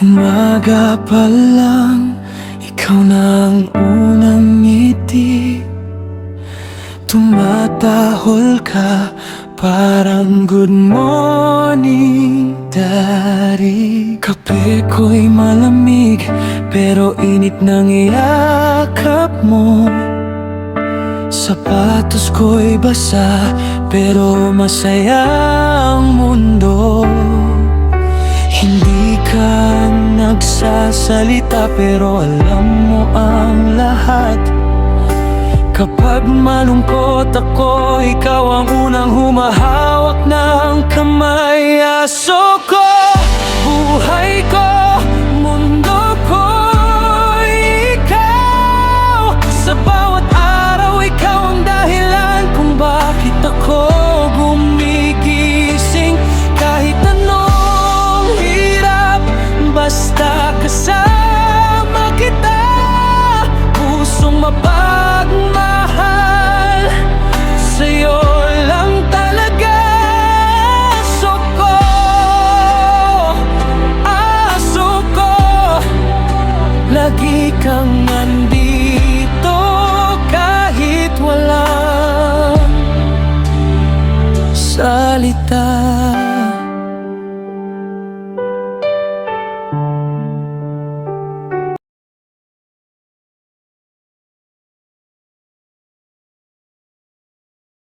Umaga pa lang, ikaw na ang unang ngiti. Tumatahol ka, parang good morning, daddy. Kape ko'y malamig, pero init ng iyakap mo. Sapatos ko'y basa, pero masaya ang mundo. Hindi ka nagsasalita, pero alam mo ang lahat. Kapag malungkot ako, ikaw ang unang humahawak ng kamay. Aso ko, buhay ko,